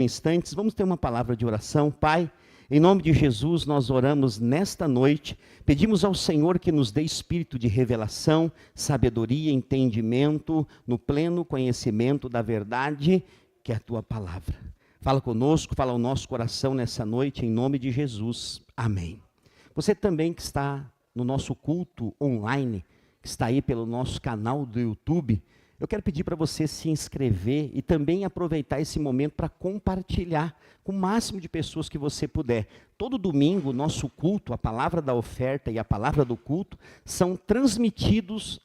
instantes, vamos ter uma palavra de oração. Pai, em nome de Jesus, nós oramos nesta noite, pedimos ao Senhor que nos dê espírito de revelação, sabedoria, entendimento, no pleno conhecimento da verdade, que é a Tua palavra. Fala conosco, fala ao nosso coração nessa noite, em nome de Jesus. Amém. Você também que está no nosso culto online, que está aí pelo nosso canal do YouTube, eu quero pedir para você se inscrever e também aproveitar esse momento para compartilhar com o máximo de pessoas que você puder. Todo domingo, o nosso culto, a palavra da oferta e a palavra do culto, são transmitidos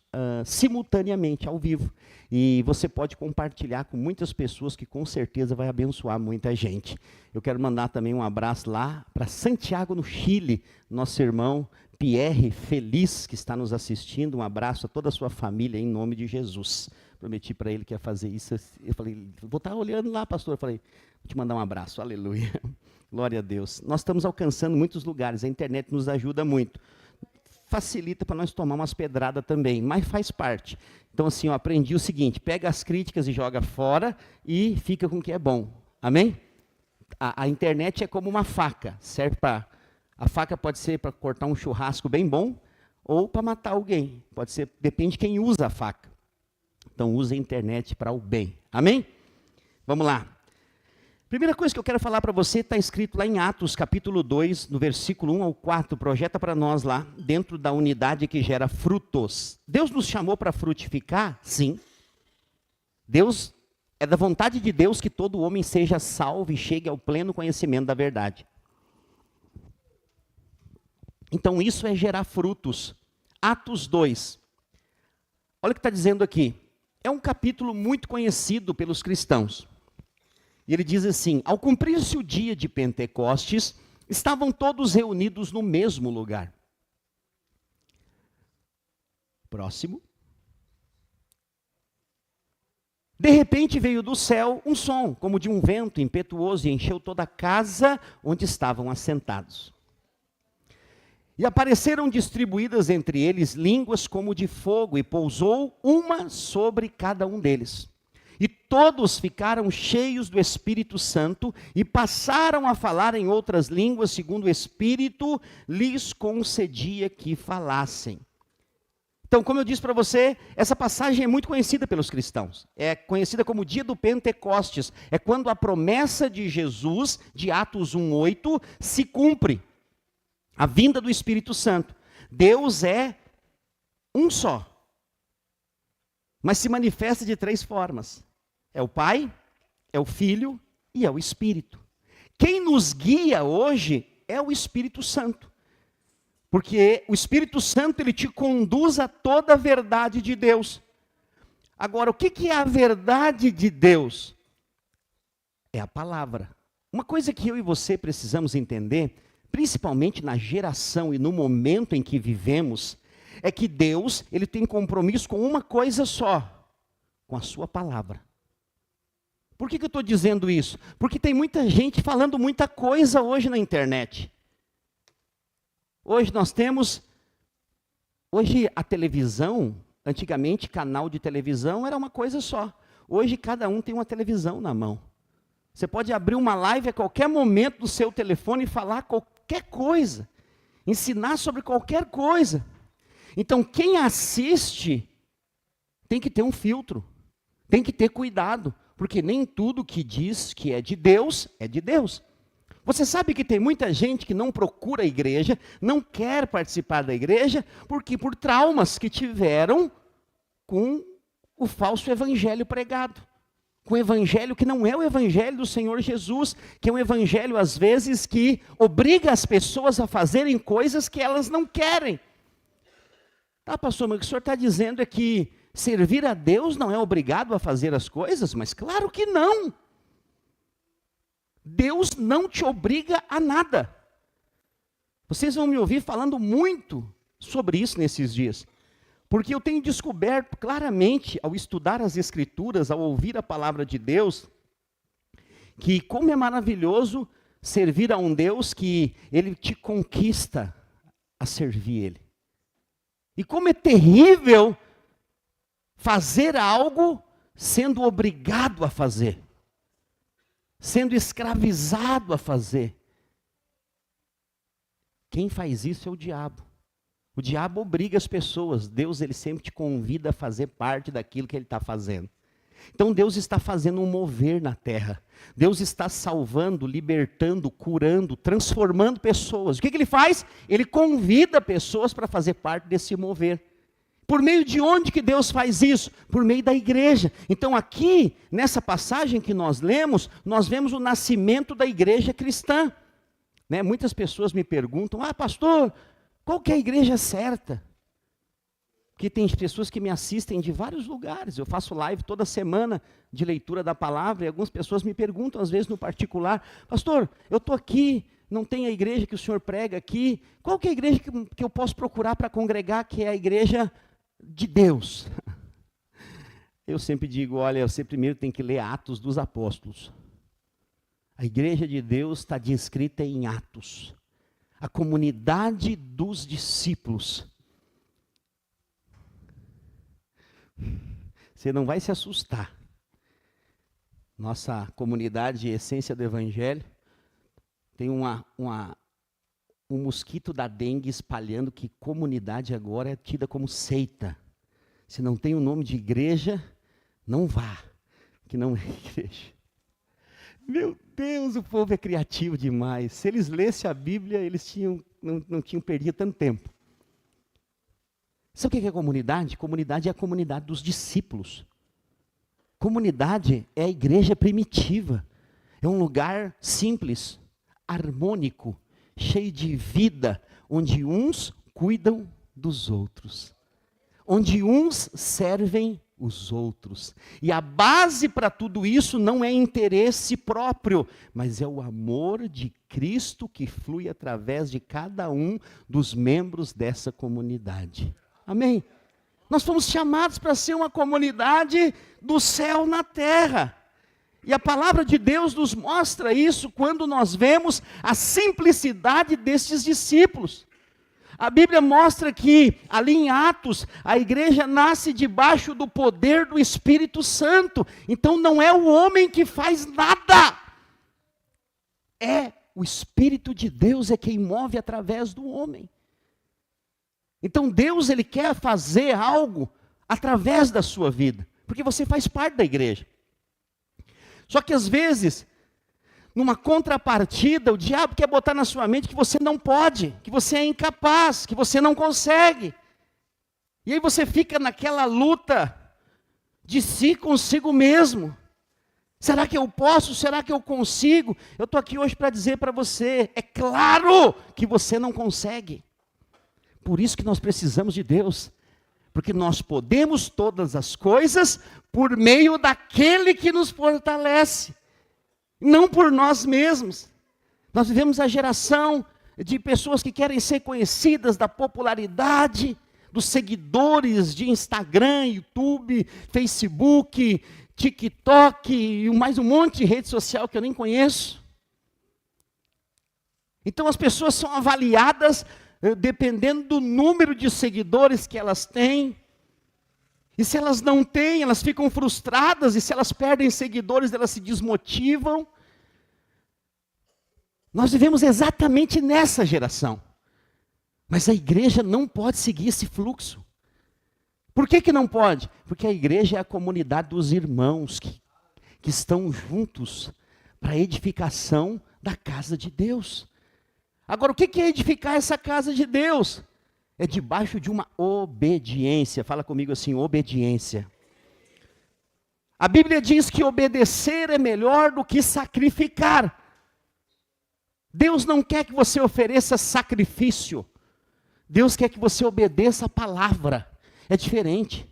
simultaneamente, ao vivo. E você pode compartilhar com muitas pessoas que com certeza vai abençoar muita gente. Eu quero mandar também um abraço lá para Santiago, no Chile, nosso irmão Pierre Feliz, que está nos assistindo. Um abraço a toda a sua família, em nome de Jesus. Prometi para ele que ia fazer isso. Eu falei, vou estar olhando lá, pastor. Eu falei, vou te mandar um abraço, aleluia. Glória a Deus. Nós estamos alcançando muitos lugares, a internet nos ajuda muito. Facilita para nós tomar umas pedradas também, mas faz parte. Então assim, eu aprendi o seguinte, pega as críticas e joga fora e fica com o que é bom. Amém? A internet é como uma faca, serve para... A faca pode ser para cortar um churrasco bem bom ou para matar alguém. Pode ser, depende de quem usa a faca. Então, use a internet para o bem. Amém? Vamos lá. Primeira coisa que eu quero falar para você está escrito lá em Atos, capítulo 2, no versículo 1 ao 4. Projeta para nós lá, dentro da unidade que gera frutos. Deus nos chamou para frutificar? Sim. Deus, é da vontade de Deus que todo homem seja salvo e chegue ao pleno conhecimento da verdade. Então, isso é gerar frutos. Atos 2. Olha o que está dizendo aqui. É um capítulo muito conhecido pelos cristãos. E ele diz assim, ao cumprir-se o dia de Pentecostes, estavam todos reunidos no mesmo lugar. Próximo. De repente veio do céu um som, como de um vento impetuoso, e encheu toda a casa onde estavam assentados. E apareceram distribuídas entre eles línguas como de fogo, e pousou uma sobre cada um deles. E todos ficaram cheios do Espírito Santo, e passaram a falar em outras línguas, segundo o Espírito lhes concedia que falassem. Então, como eu disse para você, essa passagem é muito conhecida pelos cristãos. É conhecida como o dia do Pentecostes. É quando a promessa de Jesus, de Atos 1:8, se cumpre. A vinda do Espírito Santo. Deus é um só. Mas se manifesta de 3 formas. É o Pai, é o Filho e é o Espírito. Quem nos guia hoje é o Espírito Santo. Porque o Espírito Santo, ele te conduz a toda a verdade de Deus. Agora, o que é a verdade de Deus? É a palavra. Uma coisa que eu e você precisamos entender, principalmente na geração e no momento em que vivemos, é que Deus, ele tem compromisso com uma coisa só, com a sua palavra. Por que eu estou dizendo isso? Porque tem muita gente falando muita coisa hoje na internet. Hoje a televisão, antigamente canal de televisão era uma coisa só. Hoje cada um tem uma televisão na mão. Você pode abrir uma live a qualquer momento do seu telefone e falar qualquer coisa, ensinar sobre qualquer coisa. Então, quem assiste tem que ter um filtro, tem que ter cuidado, porque nem tudo que diz que é de Deus, é de Deus. Você sabe que tem muita gente que não procura a igreja, não quer participar da igreja, porque por traumas que tiveram com o falso evangelho pregado. Com o evangelho que não é o evangelho do Senhor Jesus, que é um evangelho, às vezes, que obriga as pessoas a fazerem coisas que elas não querem. Tá, pastor, mas o que o senhor está dizendo é que servir a Deus não é obrigado a fazer as coisas? Mas claro que não. Deus não te obriga a nada. Vocês vão me ouvir falando muito sobre isso nesses dias. Porque eu tenho descoberto claramente, ao estudar as Escrituras, ao ouvir a palavra de Deus, que como é maravilhoso servir a um Deus que Ele te conquista a servir Ele. E como é terrível fazer algo sendo obrigado a fazer. sendo escravizado a fazer. Quem faz isso é o diabo. O diabo obriga as pessoas. Deus, ele sempre te convida a fazer parte daquilo que ele está fazendo. Então Deus está fazendo um mover na terra. Deus está salvando, libertando, curando, transformando pessoas. O que ele faz? Ele convida pessoas para fazer parte desse mover. Por meio de onde que Deus faz isso? Por meio da igreja. Então aqui, nessa passagem que nós lemos, nós vemos o nascimento da igreja cristã. Né? Muitas pessoas me perguntam, pastor, qual que é a igreja certa? Porque tem pessoas que me assistem de vários lugares. Eu faço live toda semana de leitura da palavra e algumas pessoas me perguntam, às vezes no particular, pastor, eu estou aqui, não tem a igreja que o senhor prega aqui, qual que é a igreja que eu posso procurar para congregar, que é a igreja de Deus? Eu sempre digo, olha, você primeiro tem que ler Atos dos Apóstolos. A igreja de Deus está descrita em Atos. A comunidade dos discípulos. Você não vai se assustar. Nossa comunidade Essência do Evangelho tem um mosquito da dengue espalhando que comunidade agora é tida como seita. Se não tem o nome de igreja, não vá, que não é igreja. Meu Deus, o povo é criativo demais. Se eles lessem a Bíblia, eles não tinham perdido tanto tempo. Sabe o que é comunidade? Comunidade é a comunidade dos discípulos. Comunidade é a igreja primitiva. É um lugar simples, harmônico, cheio de vida, onde uns cuidam dos outros. Onde uns servem os outros. E a base para tudo isso não é interesse próprio, mas é o amor de Cristo que flui através de cada um dos membros dessa comunidade. Amém? Nós fomos chamados para ser uma comunidade do céu na terra. E a palavra de Deus nos mostra isso quando nós vemos a simplicidade destes discípulos. A Bíblia mostra que, ali em Atos, a igreja nasce debaixo do poder do Espírito Santo. Então não é o homem que faz nada. É o Espírito de Deus é quem move através do homem. Então Deus, ele quer fazer algo através da sua vida. Porque você faz parte da igreja. Só que às vezes, numa contrapartida, o diabo quer botar na sua mente que você não pode, que você é incapaz, que você não consegue. E aí você fica naquela luta de si consigo mesmo. Será que eu posso? Será que eu consigo? Eu estou aqui hoje para dizer para você, é claro que você não consegue. Por isso que nós precisamos de Deus. Porque nós podemos todas as coisas por meio daquele que nos fortalece. Não por nós mesmos. Nós vivemos a geração de pessoas que querem ser conhecidas, da popularidade, dos seguidores de Instagram, YouTube, Facebook, TikTok e mais um monte de rede social que eu nem conheço. Então as pessoas são avaliadas dependendo do número de seguidores que elas têm. E se elas não têm, elas ficam frustradas, e se elas perdem seguidores, elas se desmotivam. Nós vivemos exatamente nessa geração. Mas a igreja não pode seguir esse fluxo. Por que não pode? Porque a igreja é a comunidade dos irmãos que estão juntos para a edificação da casa de Deus. Agora, o que é edificar essa casa de Deus? É debaixo de uma obediência. Fala comigo assim, obediência. A Bíblia diz que obedecer é melhor do que sacrificar. Deus não quer que você ofereça sacrifício. Deus quer que você obedeça a palavra. É diferente.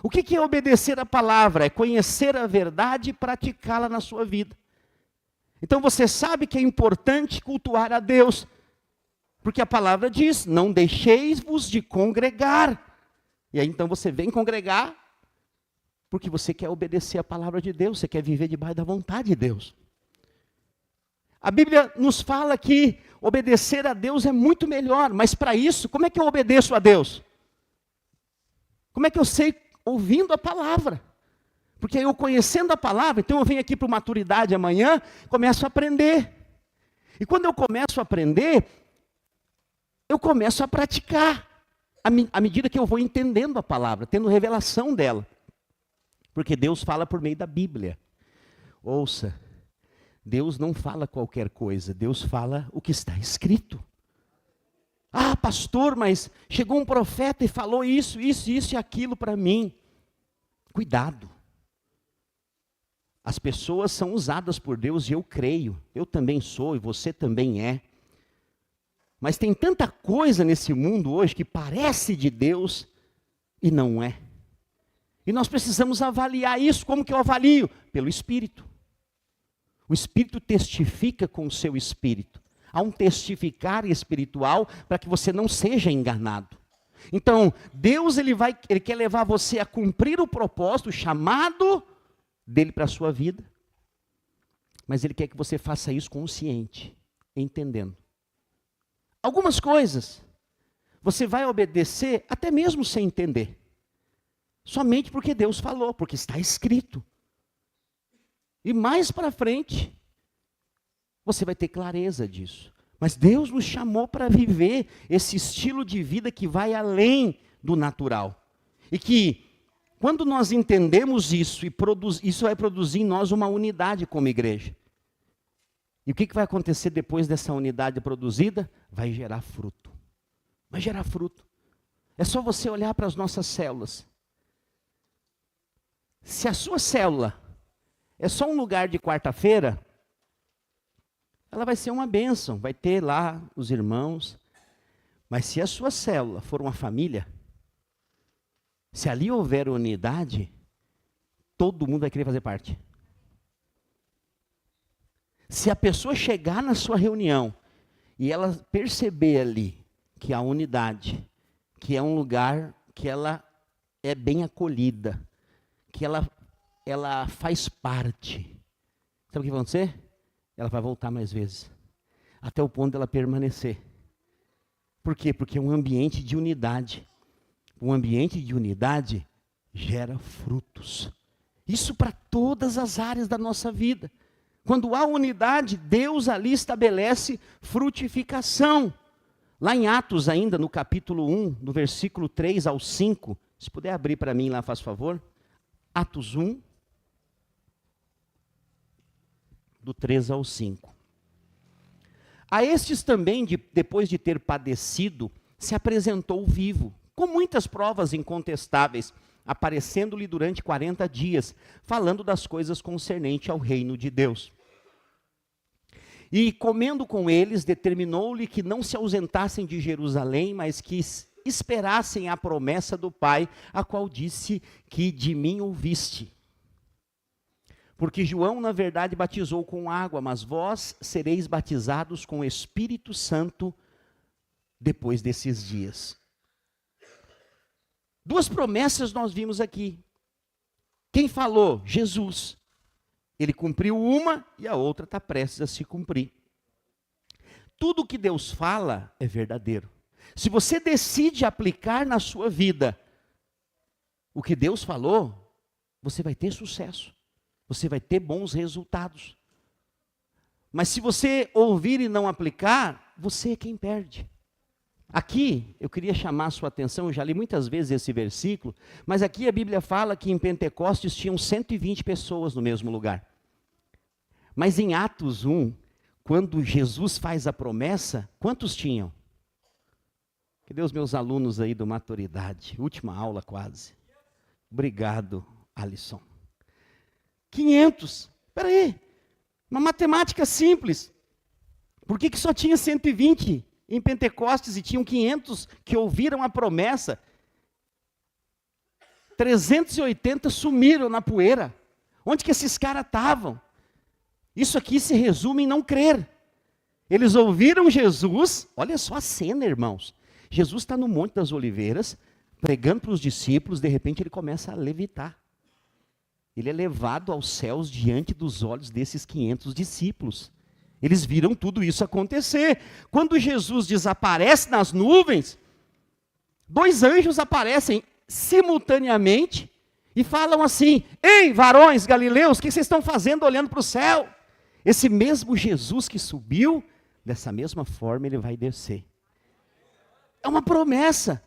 O que é obedecer a palavra? É conhecer a verdade e praticá-la na sua vida. Então você sabe que é importante cultuar a Deus. Porque a palavra diz, não deixeis-vos de congregar. E aí então você vem congregar, porque você quer obedecer a palavra de Deus, você quer viver debaixo da vontade de Deus. A Bíblia nos fala que obedecer a Deus é muito melhor, mas para isso, como é que eu obedeço a Deus? Como é que eu sei? Ouvindo a palavra. Porque eu conhecendo a palavra, então eu venho aqui para o Maturidade amanhã, começo a aprender. E quando eu começo a aprender, eu começo a praticar, à medida que eu vou entendendo a palavra, tendo revelação dela. Porque Deus fala por meio da Bíblia. Ouça, Deus não fala qualquer coisa, Deus fala o que está escrito. Ah, pastor, mas chegou um profeta e falou isso e aquilo para mim. Cuidado. As pessoas são usadas por Deus e eu creio. Eu também sou e você também é. Mas tem tanta coisa nesse mundo hoje que parece de Deus e não é. E nós precisamos avaliar isso. Como que eu avalio? Pelo Espírito. O Espírito testifica com o seu Espírito. Há um testificar espiritual para que você não seja enganado. Então, Deus ele quer levar você a cumprir o propósito, o chamado dele para a sua vida. Mas ele quer que você faça isso consciente, entendendo. Algumas coisas você vai obedecer até mesmo sem entender. Somente porque Deus falou, porque está escrito. E mais para frente, você vai ter clareza disso. Mas Deus nos chamou para viver esse estilo de vida que vai além do natural. E que, quando nós entendemos isso, isso vai produzir em nós uma unidade como igreja. E o que vai acontecer depois dessa unidade produzida? Vai gerar fruto. Vai gerar fruto. É só você olhar para as nossas células. Se a sua célula é só um lugar de quarta-feira, ela vai ser uma bênção, vai ter lá os irmãos. Mas se a sua célula for uma família, se ali houver unidade, todo mundo vai querer fazer parte. Se a pessoa chegar na sua reunião e ela perceber ali que há unidade, que é um lugar que ela é bem acolhida, que ela faz parte, sabe o que vai acontecer? Ela vai voltar mais vezes, até o ponto dela permanecer. Por quê? Porque é um ambiente de unidade. Um ambiente de unidade gera frutos. Isso para todas as áreas da nossa vida. Quando há unidade, Deus ali estabelece frutificação. Lá em Atos ainda, no capítulo 1, do versículo 3 ao 5, se puder abrir para mim lá, faz favor. Atos 1, do 3 ao 5. A estes também, depois de ter padecido, se apresentou vivo, com muitas provas incontestáveis, aparecendo-lhe durante 40 dias, falando das coisas concernentes ao reino de Deus. E comendo com eles, determinou-lhe que não se ausentassem de Jerusalém, mas que esperassem a promessa do Pai, a qual disse que de mim ouviste. Porque João, na verdade, batizou com água, mas vós sereis batizados com o Espírito Santo depois desses dias. Duas promessas nós vimos aqui. Quem falou? Jesus. Ele cumpriu uma e a outra está prestes a se cumprir. Tudo que Deus fala é verdadeiro. Se você decide aplicar na sua vida o que Deus falou, você vai ter sucesso. Você vai ter bons resultados. Mas se você ouvir e não aplicar, você é quem perde. Aqui, eu queria chamar a sua atenção, eu já li muitas vezes esse versículo, mas aqui a Bíblia fala que em Pentecostes tinham 120 pessoas no mesmo lugar. Mas em Atos 1, quando Jesus faz a promessa, quantos tinham? Cadê os meus alunos aí do Maturidade? Última aula quase. Obrigado, Alisson. 500. Espera aí, uma matemática simples. Por que só tinha 120 em Pentecostes e tinham 500 que ouviram a promessa? 380 sumiram na poeira. Onde que esses caras estavam? Isso aqui se resume em não crer. Eles ouviram Jesus, olha só a cena, irmãos. Jesus está no Monte das Oliveiras, pregando para os discípulos, de repente ele começa a levitar. Ele é levado aos céus diante dos olhos desses 500 discípulos. Eles viram tudo isso acontecer. Quando Jesus desaparece nas nuvens, 2 anjos aparecem simultaneamente E falam assim: ei, varões galileus, o que vocês estão fazendo olhando para o céu? Esse mesmo Jesus que subiu, dessa mesma forma ele vai descer. É uma promessa.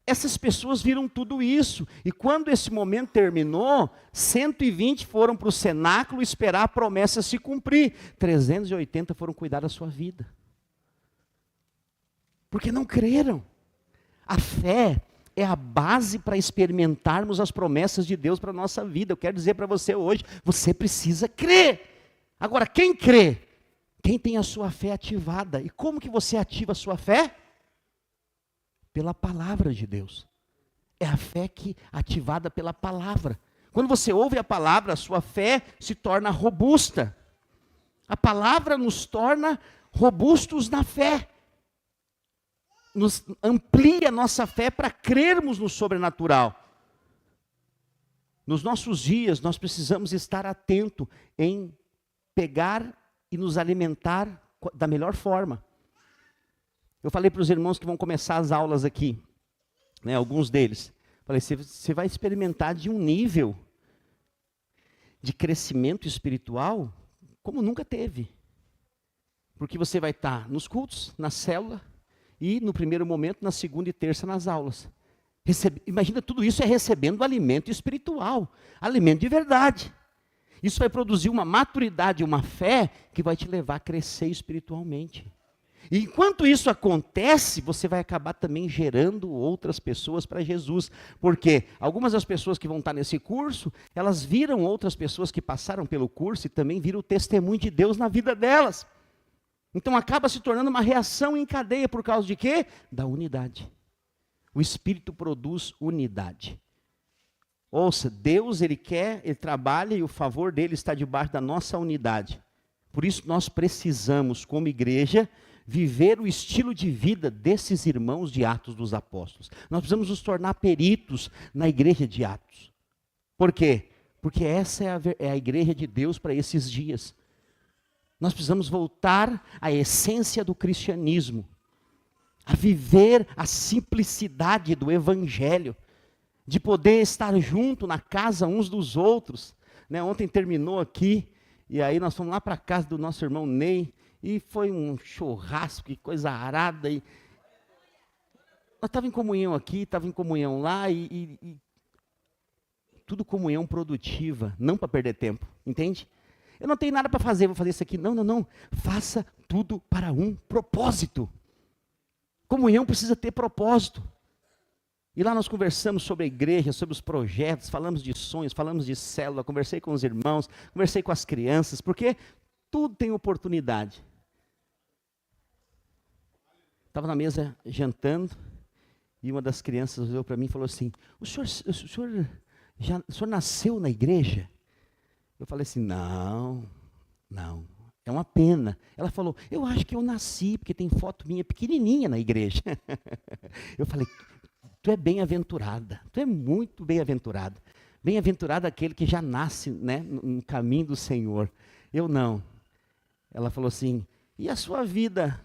Essas pessoas viram tudo isso. E quando esse momento terminou, 120 foram para o cenáculo esperar a promessa se cumprir. 380 foram cuidar da sua vida. Porque não creram. A fé é a base para experimentarmos as promessas de Deus para a nossa vida. Eu quero dizer para você hoje, você precisa crer. Agora, quem crê? Quem tem a sua fé ativada. E como que você ativa a sua fé? Pela palavra de Deus. É a fé que ativada pela palavra. Quando você ouve a palavra, a sua fé se torna robusta. A palavra nos torna robustos na fé. Nos amplia a nossa fé para crermos no sobrenatural. Nos nossos dias, nós precisamos estar atento em pegar e nos alimentar da melhor forma. Eu falei para os irmãos que vão começar as aulas aqui, né, alguns deles. Falei, você vai experimentar de um nível de crescimento espiritual como nunca teve. Porque você vai estar nos cultos, na célula, e no primeiro momento, na segunda e terça, nas aulas. Imagina, tudo isso é recebendo alimento espiritual, alimento de verdade. Isso vai produzir uma maturidade, uma fé que vai te levar a crescer espiritualmente. E enquanto isso acontece, você vai acabar também gerando outras pessoas para Jesus. Porque algumas das pessoas que vão estar nesse curso, elas viram outras pessoas que passaram pelo curso e também viram o testemunho de Deus na vida delas. Então acaba se tornando uma reação em cadeia por causa de quê? Da unidade. O Espírito produz unidade. Ouça, Deus ele trabalha e o favor dele está debaixo da nossa unidade. Por isso nós precisamos, como igreja, viver o estilo de vida desses irmãos de Atos dos Apóstolos. Nós precisamos nos tornar peritos na igreja de Atos. Por quê? Porque essa é a igreja de Deus para esses dias. Nós precisamos voltar à essência do cristianismo, a viver a simplicidade do evangelho, de poder estar junto na casa uns dos outros. Né? Ontem terminou aqui, e aí nós fomos lá para a casa do nosso irmão Ney, e foi um churrasco, que coisa arada. E nós estávamos em comunhão aqui, estava em comunhão lá, e tudo comunhão produtiva, não para perder tempo, entende? Eu não tenho nada para fazer, vou fazer isso aqui. Não, não, não. Faça tudo para um propósito. Comunhão precisa ter propósito. E lá nós conversamos sobre a igreja, sobre os projetos, falamos de sonhos, falamos de célula, conversei com os irmãos, conversei com as crianças, porque tudo tem oportunidade. Estava na mesa jantando, e uma das crianças olhou para mim e falou assim, o senhor nasceu na igreja? Eu falei assim, não, é uma pena. Ela falou, eu acho que eu nasci, porque tem foto minha pequenininha na igreja. Eu falei, tu é bem-aventurada, tu é muito bem-aventurada. Bem-aventurado aquele que já nasce, né, no caminho do Senhor. Eu não. Ela falou assim, e a sua vida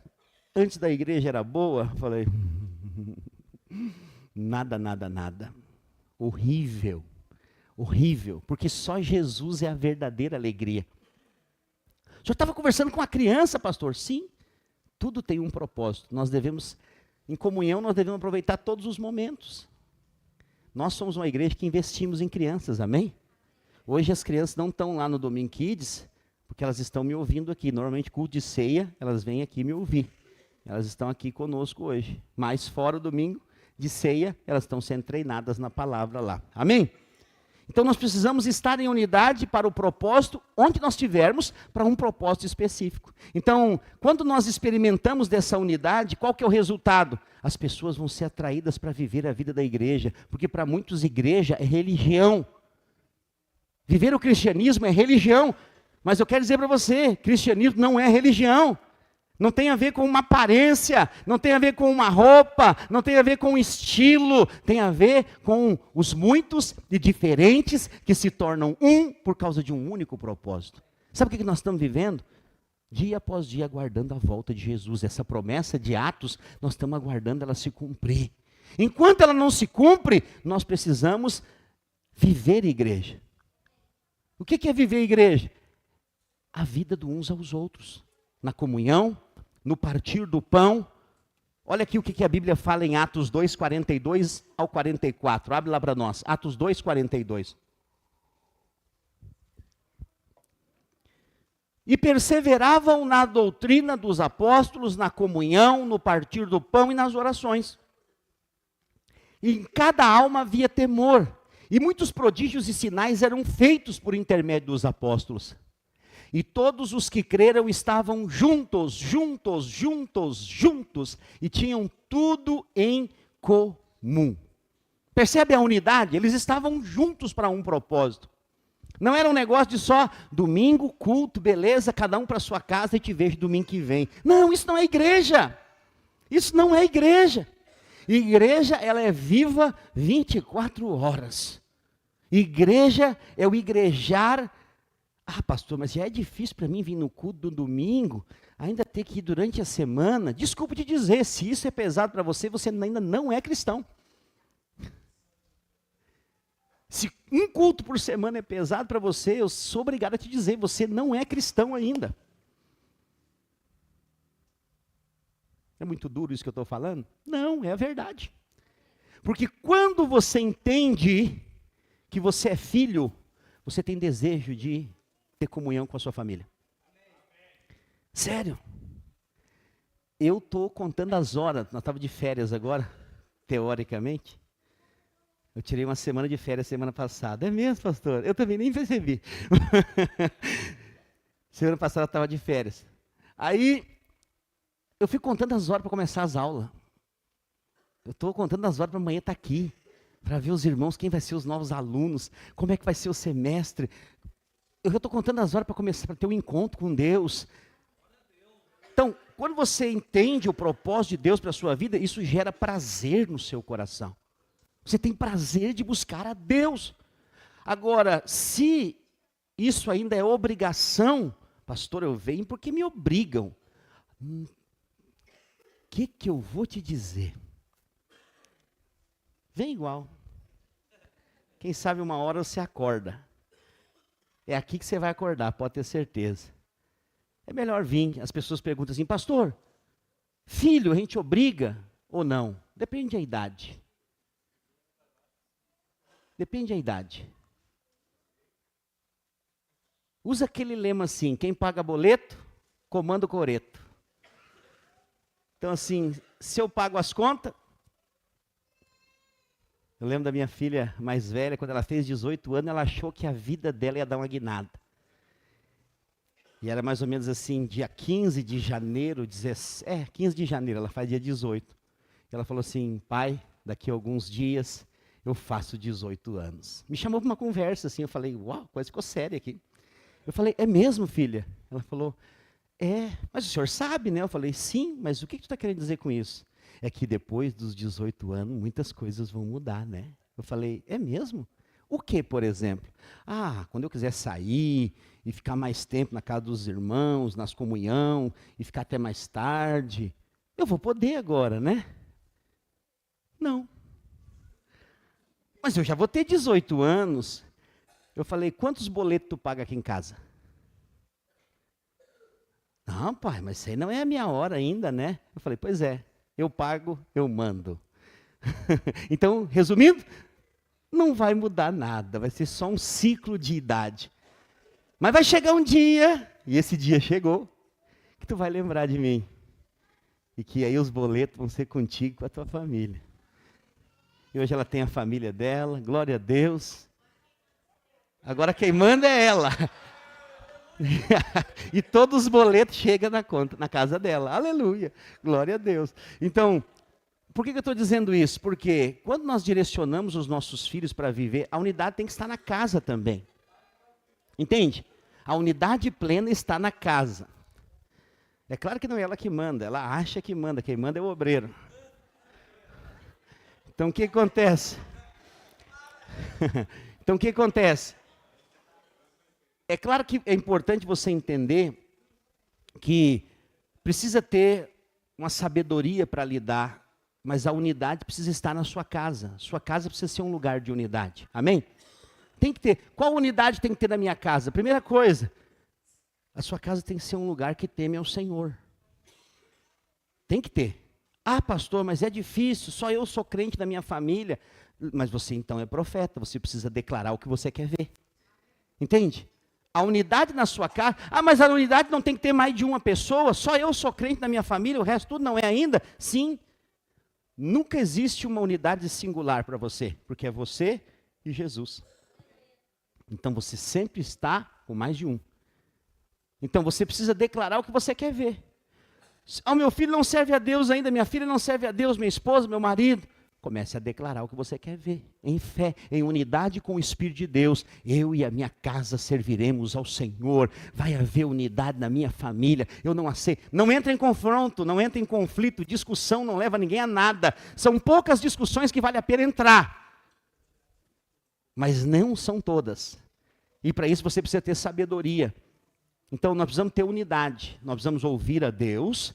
antes da igreja era boa? Eu falei, nada. Horrível. Horrível, porque só Jesus é a verdadeira alegria. O senhor estava conversando com uma criança, pastor? Sim, tudo tem um propósito. Nós devemos, em comunhão, nós devemos aproveitar todos os momentos. Nós somos uma igreja que investimos em crianças, amém? Hoje as crianças não estão lá no Domingo Kids, porque elas estão me ouvindo aqui. Normalmente, culto de ceia, elas vêm aqui me ouvir. Elas estão aqui conosco hoje. Mas fora o domingo de ceia, elas estão sendo treinadas na palavra lá. Amém? Então nós precisamos estar em unidade para o propósito, onde nós tivermos, para um propósito específico. Então, quando nós experimentamos dessa unidade, qual que é o resultado? As pessoas vão ser atraídas para viver a vida da igreja, porque para muitos igreja é religião. Viver o cristianismo é religião, mas eu quero dizer para você, cristianismo não é religião. Não tem a ver com uma aparência, não tem a ver com uma roupa, não tem a ver com um estilo, tem a ver com os muitos e diferentes que se tornam um por causa de um único propósito. Sabe o que nós estamos vivendo? Dia após dia aguardando a volta de Jesus. Essa promessa de Atos, nós estamos aguardando ela se cumprir. Enquanto ela não se cumpre, nós precisamos Viver igreja. O que é viver igreja? A vida de uns aos outros. Na comunhão, no partir do pão. Olha aqui o que a Bíblia fala em Atos 2, 42 ao 44. Abre lá para nós. Atos 2, 42. E perseveravam na doutrina dos apóstolos, na comunhão, no partir do pão e nas orações. E em cada alma havia temor. E muitos prodígios e sinais eram feitos por intermédio dos apóstolos. E todos os que creram estavam juntos, e tinham tudo em comum. Percebe a unidade? Eles estavam juntos para um propósito. Não era um negócio de só domingo, culto, beleza, cada um para sua casa e te vejo domingo que vem. Não, isso não é igreja. Isso não é igreja. Igreja, ela é viva 24 horas. Igreja é o igrejar. Ah, pastor, mas já é difícil para mim vir no culto do domingo, ainda ter que ir durante a semana. Desculpa te dizer, se isso é pesado para você, você ainda não é cristão. Se um culto por semana é pesado para você, eu sou obrigado a te dizer, você não é cristão ainda. É muito duro isso que eu estou falando? Não, é a verdade. Porque quando você entende que você é filho, você tem desejo de ter comunhão com a sua família. Sério. Eu estou contando as horas, nós estávamos de férias agora, teoricamente. Eu tirei uma semana de férias semana passada. É mesmo, pastor? Eu também nem percebi. Semana passada eu estava de férias. Aí, eu fui contando as horas para começar as aulas. Eu estou contando as horas para amanhã estar aqui. Para ver os irmãos, quem vai ser os novos alunos. Como é que vai ser o semestre. Eu estou contando as horas para começar, para ter um encontro com Deus. Então, quando você entende o propósito de Deus para a sua vida, isso gera prazer no seu coração. Você tem prazer de buscar a Deus. Agora, se isso ainda é obrigação, pastor, eu venho porque me obrigam. O que eu vou te dizer? Vem igual. Quem sabe uma hora você acorda. É aqui que você vai acordar, pode ter certeza. É melhor vir. As pessoas perguntam assim, pastor, filho, a gente obriga ou não? Depende da idade. Depende da idade. Usa aquele lema assim, quem paga boleto, comanda o coreto. Então assim, se eu pago as contas, eu lembro da minha filha mais velha, quando ela fez 18 anos, ela achou que a vida dela ia dar uma guinada. E era mais ou menos assim, dia 15 de janeiro, 15 de janeiro, ela faz dia 18. E ela falou assim, pai, daqui a alguns dias eu faço 18 anos. Me chamou para uma conversa assim, eu falei, uau, coisa ficou séria aqui. Eu falei, é mesmo, filha? Ela falou, mas o senhor sabe, né? Eu falei, sim, mas o que tu está querendo dizer com isso? É que depois dos 18 anos, muitas coisas vão mudar, né? Eu falei, é mesmo? O que, por exemplo? Quando eu quiser sair e ficar mais tempo na casa dos irmãos, nas comunhão, e ficar até mais tarde, eu vou poder agora, né? Não. Mas eu já vou ter 18 anos. Eu falei, quantos boletos tu paga aqui em casa? Não, pai, mas isso aí não é a minha hora ainda, né? Eu falei, pois é, eu pago, eu mando. Então, resumindo, não vai mudar nada, vai ser só um ciclo de idade. Mas vai chegar um dia, e esse dia chegou, que tu vai lembrar de mim. E que aí os boletos vão ser contigo e com a tua família. E hoje ela tem a família dela, glória a Deus. Agora quem manda é ela. E todos os boletos chegam na conta, na casa dela. Aleluia, glória a Deus. Então, por que eu estou dizendo isso? Porque quando nós direcionamos os nossos filhos para viver, a unidade tem que estar na casa também. Entende? A unidade plena está na casa. É claro que não é ela que manda, ela acha que manda, quem manda é o obreiro. Então o que acontece? Então o que acontece? É claro que é importante você entender que precisa ter uma sabedoria para lidar, mas a unidade precisa estar na sua casa. Sua casa precisa ser um lugar de unidade. Amém? Tem que ter. Qual unidade tem que ter na minha casa? Primeira coisa, a sua casa tem que ser um lugar que teme ao Senhor. Tem que ter. Ah, pastor, mas é difícil, só eu sou crente da minha família. Mas você então é profeta, você precisa declarar o que você quer ver. Entende? A unidade na sua casa. Ah, mas a unidade não tem que ter mais de uma pessoa, só eu sou crente da minha família, o resto tudo não é ainda? Sim. Nunca existe uma unidade singular para você, porque é você e Jesus. Então você sempre está com mais de um. Então você precisa declarar o que você quer ver. Ah, meu filho não serve a Deus ainda, minha filha não serve a Deus, minha esposa, meu marido. Comece a declarar o que você quer ver, em fé, em unidade com o Espírito de Deus. Eu e a minha casa serviremos ao Senhor, vai haver unidade na minha família, eu não aceito. Não entra em confronto, não entra em conflito, discussão não leva ninguém a nada. São poucas discussões que vale a pena entrar, mas não são todas. E para isso você precisa ter sabedoria. Então nós precisamos ter unidade, nós precisamos ouvir a Deus,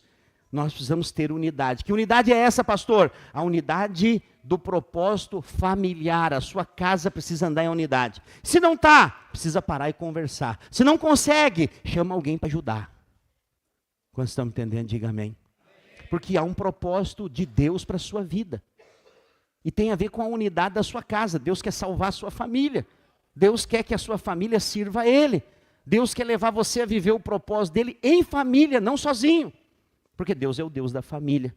nós precisamos ter unidade. Que unidade é essa, pastor? A unidade do propósito familiar. A sua casa precisa andar em unidade. Se não está, precisa parar e conversar. Se não consegue, chama alguém para ajudar. Quando estamos entendendo, diga amém. Porque há um propósito de Deus para a sua vida. E tem a ver com a unidade da sua casa. Deus quer salvar a sua família. Deus quer que a sua família sirva a Ele. Deus quer levar você a viver o propósito dEle em família, não sozinho. Porque Deus é o Deus da família.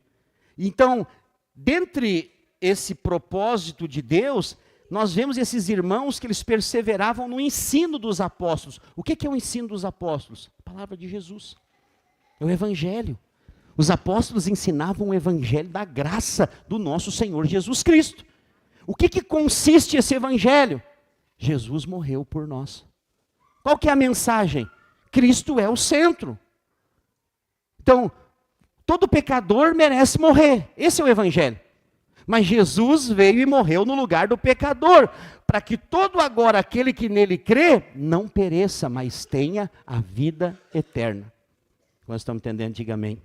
Então, dentre esse propósito de Deus, nós vemos esses irmãos que eles perseveravam no ensino dos apóstolos. O que é o ensino dos apóstolos? A palavra de Jesus. É o Evangelho. Os apóstolos ensinavam o Evangelho da graça do nosso Senhor Jesus Cristo. O que consiste esse Evangelho? Jesus morreu por nós. Qual que é a mensagem? Cristo é o centro. Então, todo pecador merece morrer. Esse é o Evangelho. Mas Jesus veio e morreu no lugar do pecador, para que todo agora aquele que nele crê, não pereça, mas tenha a vida eterna. Nós estamos entendendo, diga amém.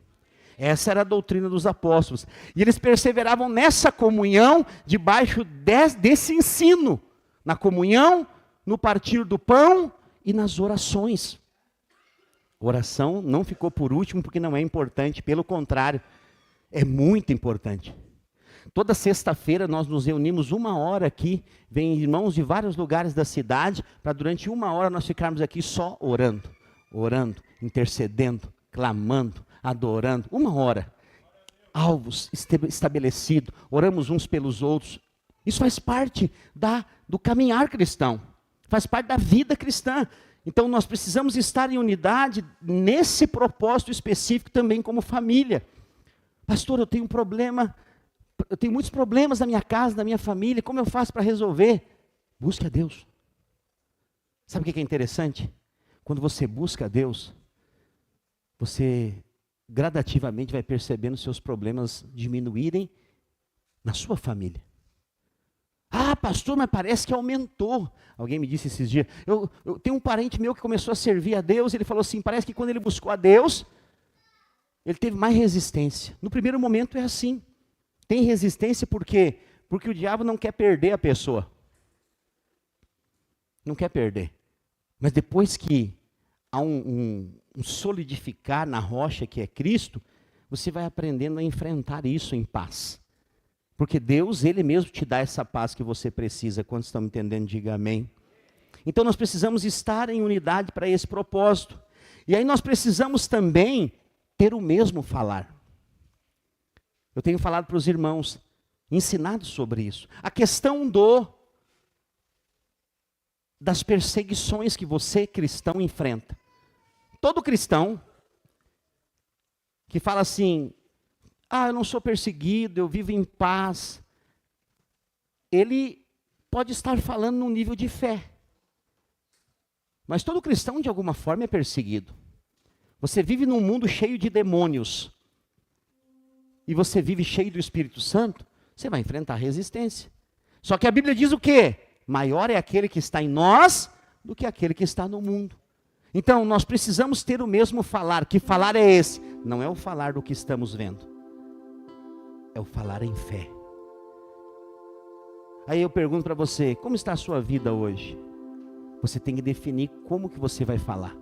Essa era a doutrina dos apóstolos. E eles perseveravam nessa comunhão, debaixo desse ensino. Na comunhão, no partir do pão e nas orações. Oração não ficou por último porque não é importante, pelo contrário, é muito importante. Toda sexta-feira nós nos reunimos 1 hora aqui, vem irmãos de vários lugares da cidade, para durante 1 hora nós ficarmos aqui só orando, intercedendo, clamando, adorando. 1 hora, alvos estabelecidos, oramos uns pelos outros. Isso faz parte do caminhar cristão, faz parte da vida cristã. Então nós precisamos estar em unidade nesse propósito específico também como família. Pastor, eu tenho um problema, eu tenho muitos problemas na minha casa, na minha família, como eu faço para resolver? Busque a Deus. Sabe o que é interessante? Quando você busca a Deus, você gradativamente vai percebendo seus problemas diminuírem na sua família. Ah, pastor, mas parece que aumentou. Alguém me disse esses dias, eu tenho um parente meu que começou a servir a Deus, ele falou assim, parece que quando ele buscou a Deus, ele teve mais resistência. No primeiro momento é assim. Tem resistência por quê? Porque o diabo não quer perder a pessoa. Não quer perder. Mas depois que há um solidificar na rocha que é Cristo, você vai aprendendo a enfrentar isso em paz. Porque Deus, Ele mesmo te dá essa paz que você precisa. Quando estamos entendendo, diga amém. Então nós precisamos estar em unidade para esse propósito. E aí nós precisamos também ter o mesmo falar. Eu tenho falado para os irmãos, ensinado sobre isso. A questão das perseguições que você, cristão, enfrenta. Todo cristão que fala assim, eu não sou perseguido, eu vivo em paz. Ele pode estar falando num nível de fé. Mas todo cristão, de alguma forma, é perseguido. Você vive num mundo cheio de demônios. E você vive cheio do Espírito Santo, você vai enfrentar resistência. Só que a Bíblia diz o quê? Maior é aquele que está em nós do que aquele que está no mundo. Então, nós precisamos ter o mesmo falar. Que falar é esse? Não é o falar do que estamos vendo. É o falar em fé. Aí eu pergunto para você, como está a sua vida hoje? Você tem que definir como que você vai falar.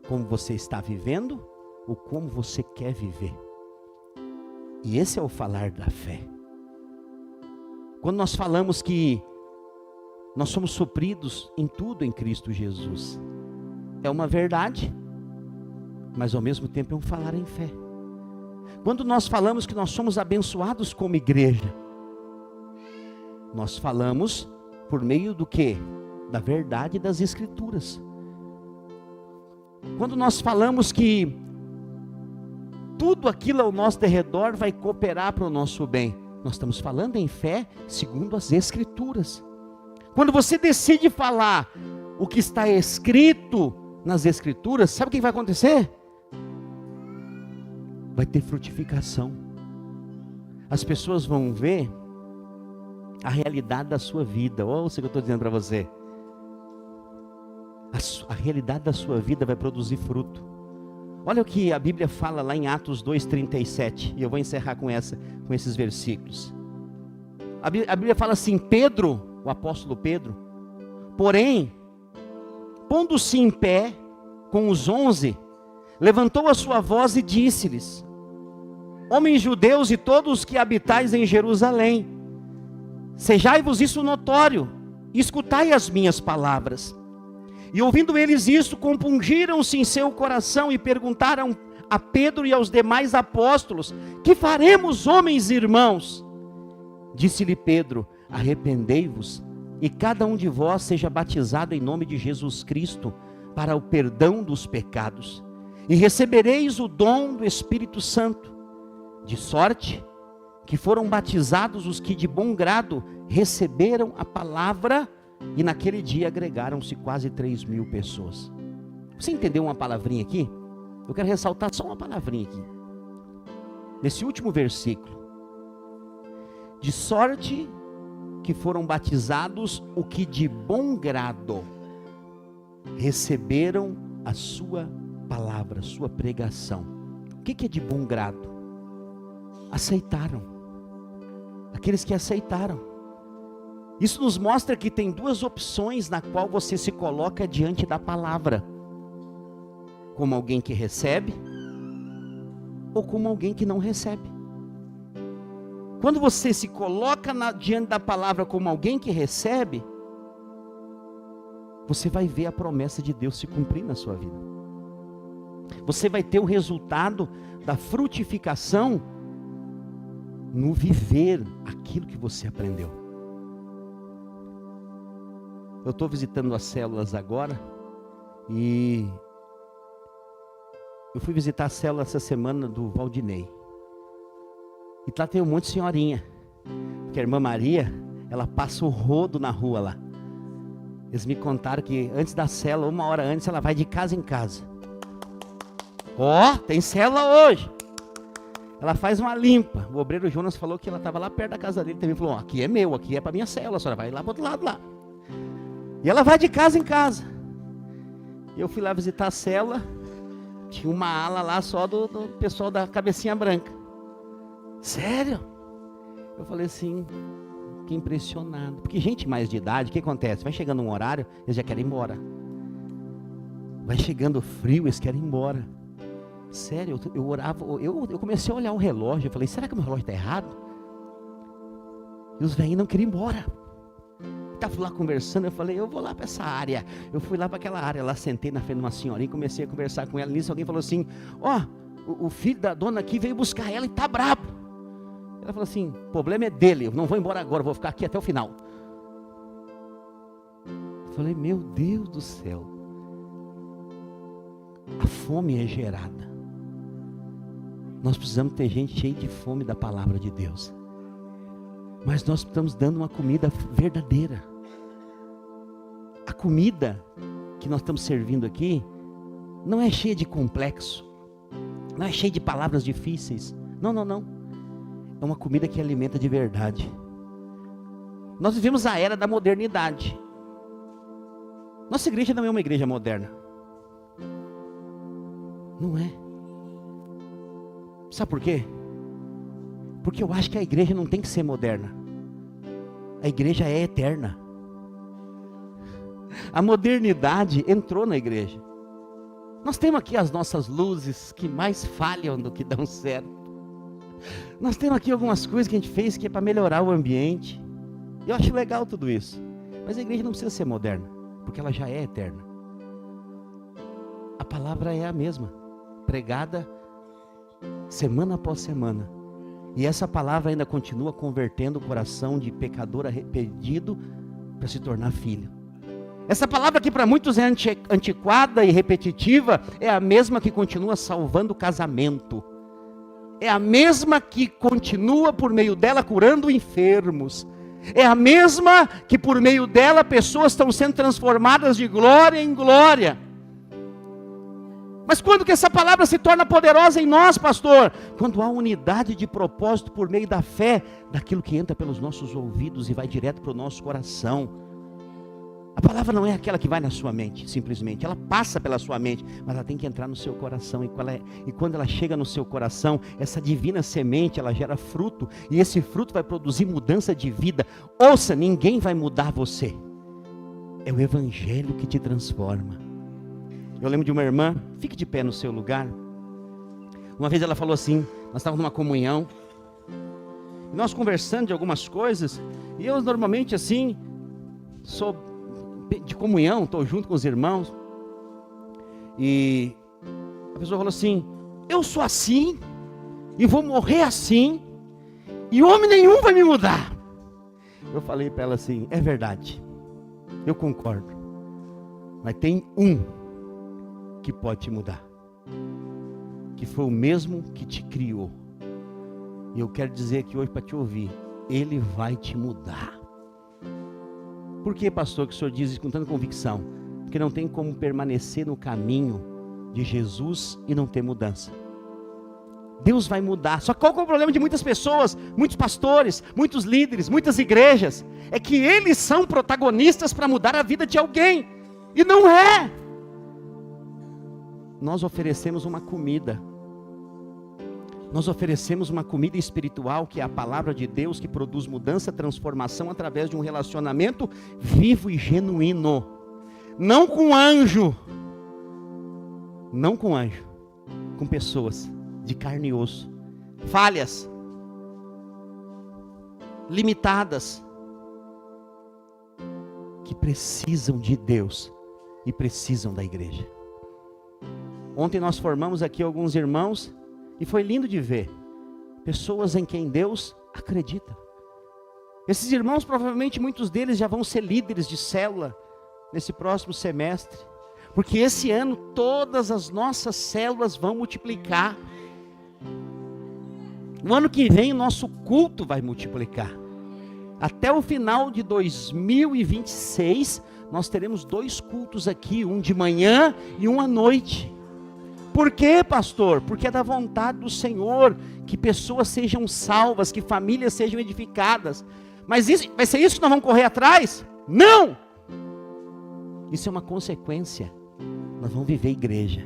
Como você está vivendo ou como você quer viver. E esse é o falar da fé. Quando nós falamos que nós somos supridos em tudo em Cristo Jesus, é uma verdade, mas ao mesmo tempo é um falar em fé. Quando nós falamos que nós somos abençoados como igreja, nós falamos por meio do quê? Da verdade das Escrituras. Quando nós falamos que tudo aquilo ao nosso derredor vai cooperar para o nosso bem, nós estamos falando em fé segundo as Escrituras. Quando você decide falar o que está escrito nas Escrituras, sabe o que vai acontecer? Vai ter frutificação. As pessoas vão ver a realidade da sua vida. Ouça o que eu estou dizendo para você. A realidade da sua vida vai produzir fruto. Olha o que a Bíblia fala lá em Atos 2:37. E eu vou encerrar com esses versículos. A Bíblia fala assim: Pedro, o apóstolo Pedro, porém, pondo-se em pé com os 11, levantou a sua voz e disse-lhes: homens judeus e todos os que habitais em Jerusalém, sejai-vos isso notório, e escutai as minhas palavras. E ouvindo eles isso, compungiram-se em seu coração e perguntaram a Pedro e aos demais apóstolos: que faremos, homens e irmãos? Disse-lhe Pedro: arrependei-vos, e cada um de vós seja batizado em nome de Jesus Cristo, para o perdão dos pecados, e recebereis o dom do Espírito Santo, de sorte que foram batizados os que de bom grado receberam a palavra, e naquele dia agregaram-se quase 3.000 pessoas. Você entendeu uma palavrinha aqui? Eu quero ressaltar só uma palavrinha aqui, nesse último versículo: de sorte que foram batizados o que de bom grado receberam a sua palavra, a sua pregação. O que é de bom grado? Aceitaram. Aqueles que aceitaram. Isso nos mostra que tem duas opções na qual você se coloca diante da palavra: como alguém que recebe ou como alguém que não recebe. Quando você se coloca diante da palavra como alguém que recebe, você vai ver a promessa de Deus se cumprir na sua vida. Você vai ter o resultado da frutificação no viver aquilo que você aprendeu. Eu estou visitando as células agora, e eu fui visitar a célula essa semana do Valdinei. E lá tem um monte de senhorinha, porque a irmã Maria, ela passa o rodo na rua lá. Eles me contaram que antes da célula, 1 hora antes, ela vai de casa em casa. Ó, tem célula hoje. Ela faz uma limpa. O obreiro Jonas falou que ela estava lá perto da casa dele, também falou: aqui é meu, aqui é para minha célula, a senhora vai lá para o outro lado lá. E ela vai de casa em casa. E eu fui lá visitar a célula, tinha uma ala lá só do pessoal da cabecinha branca. Sério? Eu falei assim, fiquei impressionado. Porque gente mais de idade, o que acontece? Vai chegando um horário, eles já querem ir embora. Vai chegando frio, eles querem ir embora. Sério, eu orava, eu comecei a olhar o relógio, eu falei: será que o meu relógio está errado? E os velhinhos não queriam ir embora. Estava lá conversando, eu falei: eu vou lá para essa área. Eu fui lá para aquela área, lá sentei na frente de uma senhorinha, comecei a conversar com ela. Nisso alguém falou assim: ó, o filho da dona aqui veio buscar ela e está brabo. Ela falou assim: o problema é dele, eu não vou embora agora, eu vou ficar aqui até o final. Eu falei: meu Deus do céu, a fome é gerada. Nós precisamos ter gente cheia de fome da palavra de Deus. Mas nós estamos dando uma comida verdadeira. A comida que nós estamos servindo aqui não é cheia de complexo, não é cheia de palavras difíceis. Não, não, não. É uma comida que alimenta de verdade. Nós vivemos a era da modernidade. Nossa igreja não é uma igreja moderna. Não é. Sabe por quê? Porque eu acho que a igreja não tem que ser moderna. A igreja é eterna. A modernidade entrou na igreja. Nós temos aqui as nossas luzes que mais falham do que dão certo. Nós temos aqui algumas coisas que a gente fez que é para melhorar o ambiente. Eu acho legal tudo isso. Mas a igreja não precisa ser moderna, porque ela já é eterna. A palavra é a mesma, pregada semana após semana. E essa palavra ainda continua convertendo o coração de pecador arrependido para se tornar filho. Essa palavra que para muitos é antiquada e repetitiva, é a mesma que continua salvando o casamento. É a mesma que continua por meio dela curando enfermos. É a mesma que por meio dela pessoas estão sendo transformadas de glória em glória. Mas quando que essa palavra se torna poderosa em nós, pastor? Quando há unidade de propósito por meio da fé, daquilo que entra pelos nossos ouvidos e vai direto para o nosso coração. A palavra não é aquela que vai na sua mente, simplesmente. Ela passa pela sua mente, mas ela tem que entrar no seu coração. E quando ela chega no seu coração, essa divina semente, ela gera fruto. E esse fruto vai produzir mudança de vida. Ouça, ninguém vai mudar você. É o evangelho que te transforma. Eu lembro de uma irmã, fique de pé no seu lugar. Uma vez ela falou assim, nós estávamos numa comunhão. E nós conversando de algumas coisas. E eu normalmente assim, sou de comunhão, estou junto com os irmãos, e a pessoa falou assim, eu sou assim, e vou morrer assim, e homem nenhum vai me mudar. Eu falei para ela assim, é verdade, eu concordo, mas tem um que pode te mudar, que foi o mesmo que te criou, e eu quero dizer aqui hoje para te ouvir, ele vai te mudar. Por que, pastor, que o senhor diz isso com tanta convicção? Porque não tem como permanecer no caminho de Jesus e não ter mudança. Deus vai mudar. Só que qual que é o problema de muitas pessoas, muitos pastores, muitos líderes, muitas igrejas? É que eles são protagonistas para mudar a vida de alguém. E não é. Nós oferecemos uma comida. Nós oferecemos uma comida espiritual, que é a palavra de Deus, que produz mudança, transformação através de um relacionamento vivo e genuíno. Não com anjo. Não com anjo. Com pessoas de carne e osso. Falhas. Limitadas. Que precisam de Deus e precisam da igreja. Ontem nós formamos aqui alguns irmãos. E foi lindo de ver pessoas em quem Deus acredita. Esses irmãos, provavelmente muitos deles já vão ser líderes de célula nesse próximo semestre, porque esse ano todas as nossas células vão multiplicar. No ano que vem o nosso culto vai multiplicar. Até o final de 2026 nós teremos 2 cultos aqui, um de manhã e um à noite. Por quê, pastor? Porque é da vontade do Senhor que pessoas sejam salvas, que famílias sejam edificadas. Mas isso, vai ser isso que nós vamos correr atrás? Não! Isso é uma consequência. Nós vamos viver igreja.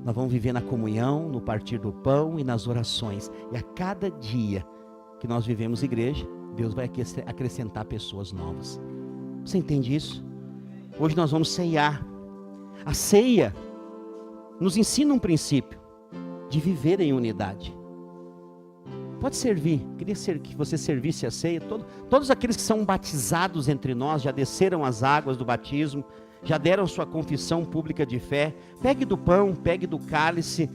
Nós vamos viver na comunhão, no partir do pão e nas orações. E a cada dia que nós vivemos igreja, Deus vai acrescentar pessoas novas. Você entende isso? Hoje nós vamos ceiar. A ceia nos ensina um princípio de viver em unidade. Pode servir, queria que você servisse a ceia. Todos aqueles que são batizados entre nós, já desceram as águas do batismo, já deram sua confissão pública de fé. Pegue do pão, pegue do cálice.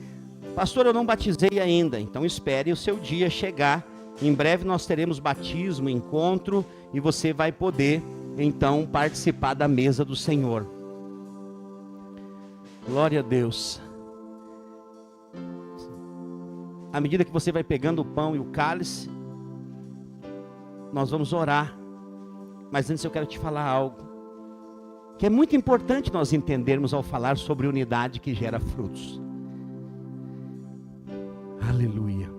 Pastor, eu não batizei ainda, então espere o seu dia chegar. Em breve nós teremos batismo, encontro, e você vai poder então participar da mesa do Senhor. Glória a Deus. À medida que você vai pegando o pão e o cálice, nós vamos orar. Mas antes eu quero te falar algo que é muito importante nós entendermos ao falar sobre unidade que gera frutos. Aleluia.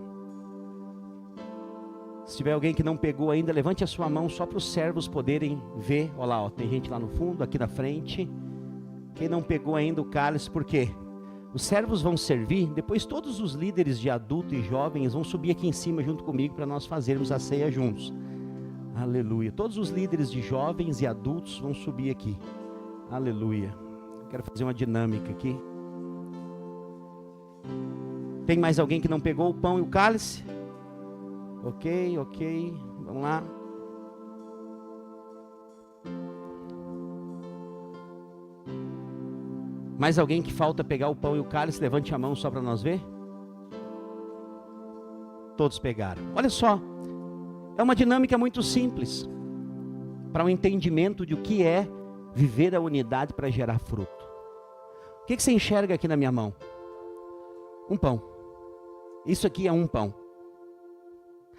Se tiver alguém que não pegou ainda, levante a sua mão só para os servos poderem ver. Olha lá, ó, tem gente lá no fundo, aqui na frente. Quem não pegou ainda o cálice, por quê? Os servos vão servir, depois todos os líderes de adulto e jovens vão subir aqui em cima junto comigo para nós fazermos a ceia juntos. Aleluia. Todos os líderes de jovens e adultos vão subir aqui. Aleluia. Quero fazer uma dinâmica aqui. Tem mais alguém que não pegou o pão e o cálice? Ok. Vamos lá. Mais alguém que falta pegar o pão e o cálice? Levante a mão só para nós ver. Todos pegaram. Olha só. É uma dinâmica muito simples. Para um entendimento de o que é viver a unidade para gerar fruto. O que você enxerga aqui na minha mão? Um pão. Isso aqui é um pão.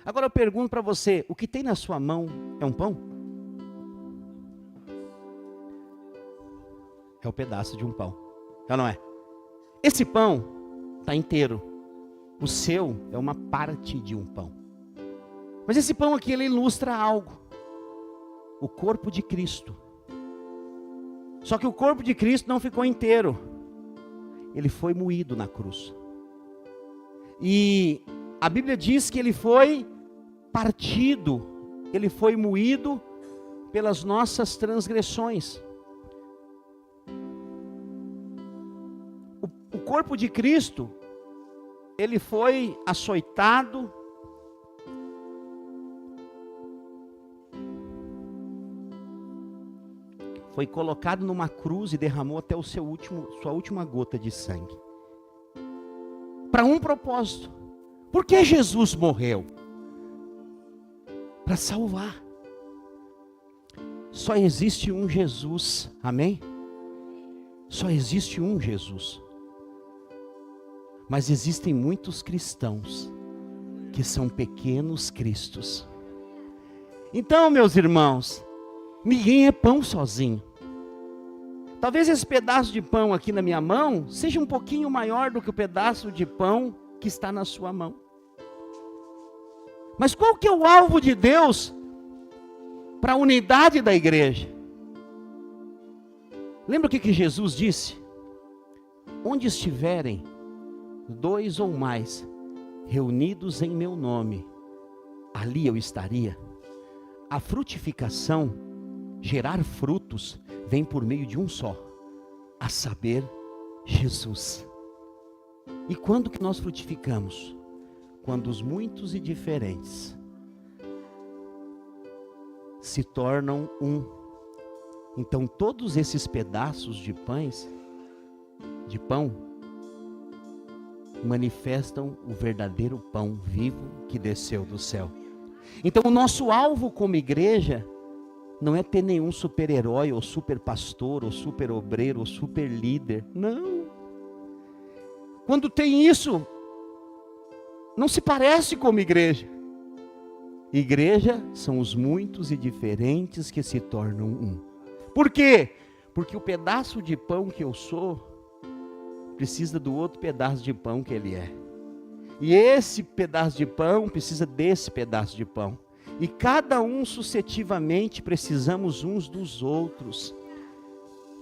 Agora eu pergunto para você, o que tem na sua mão é um pão? É o pedaço de um pão. É ou não é? Esse pão está inteiro. O seu é uma parte de um pão. Mas esse pão aqui, ele ilustra algo. O corpo de Cristo. Só que o corpo de Cristo não ficou inteiro. Ele foi moído na cruz. E a Bíblia diz que ele foi partido. Ele foi moído pelas nossas transgressões. O corpo de Cristo, ele foi açoitado, foi colocado numa cruz e derramou até sua última gota de sangue. Para um propósito. Por que Jesus morreu? Para salvar. Só existe um Jesus, amém? Só existe um Jesus. Mas existem muitos cristãos que são pequenos cristos. Então, meus irmãos, ninguém é pão sozinho. Talvez esse pedaço de pão aqui na minha mão seja um pouquinho maior do que o pedaço de pão que está na sua mão. Mas qual que é o alvo de Deus para a unidade da igreja? Lembra o que Jesus disse? Onde estiverem 2 ou mais reunidos em meu nome, ali eu estaria. A frutificação, gerar frutos, vem por meio de um só, a saber, Jesus. E quando que nós frutificamos? Quando os muitos e diferentes se tornam um. Então todos esses pedaços de pão, manifestam o verdadeiro pão vivo que desceu do céu. Então o nosso alvo como igreja não é ter nenhum super-herói, ou super-pastor, ou super-obreiro, ou super-líder. Não. Quando tem isso, não se parece como igreja. Igreja são os muitos e diferentes que se tornam um. Por quê? Porque o pedaço de pão que eu sou precisa do outro pedaço de pão que ele é. E esse pedaço de pão precisa desse pedaço de pão. E cada um sucessivamente precisamos uns dos outros.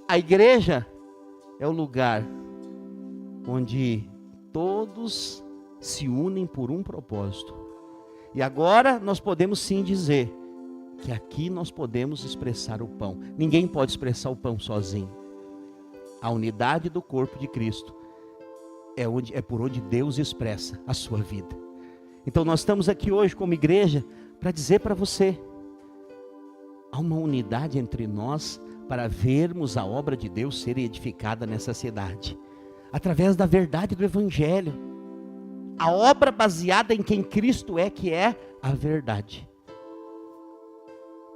A igreja é o lugar onde todos se unem por um propósito. E agora nós podemos sim dizer que aqui nós podemos expressar o pão. Ninguém pode expressar o pão sozinho. A unidade do corpo de Cristo é por onde Deus expressa a sua vida. Então nós estamos aqui hoje como igreja para dizer para você, há uma unidade entre nós para vermos a obra de Deus ser edificada nessa cidade, através da verdade do Evangelho, a obra baseada em quem Cristo é, que é a verdade.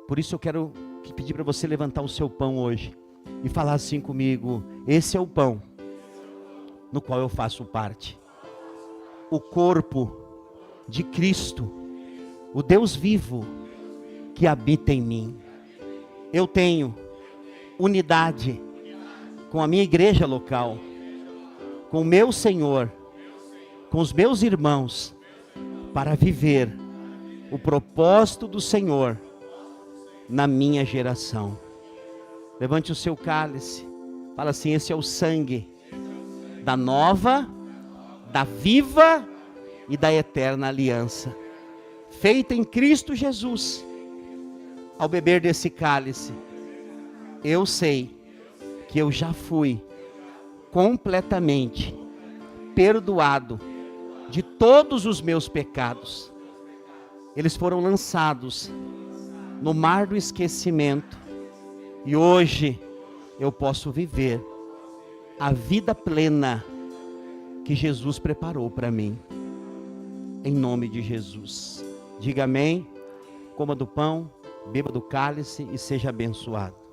Por isso eu quero pedir para você levantar o seu pão hoje, e falar assim comigo: esse é o pão, no qual eu faço parte, o corpo de Cristo, o Deus vivo que habita em mim. Eu tenho unidade com a minha igreja local, com o meu Senhor, com os meus irmãos, para viver o propósito do Senhor na minha geração. Levante o seu cálice, fala assim: esse é o sangue da nova, da viva e da eterna aliança, feita em Cristo Jesus. Ao beber desse cálice, eu sei que eu já fui completamente perdoado de todos os meus pecados. Eles foram lançados no mar do esquecimento. E hoje eu posso viver a vida plena que Jesus preparou para mim. Em nome de Jesus. Diga amém. Coma do pão, beba do cálice e seja abençoado.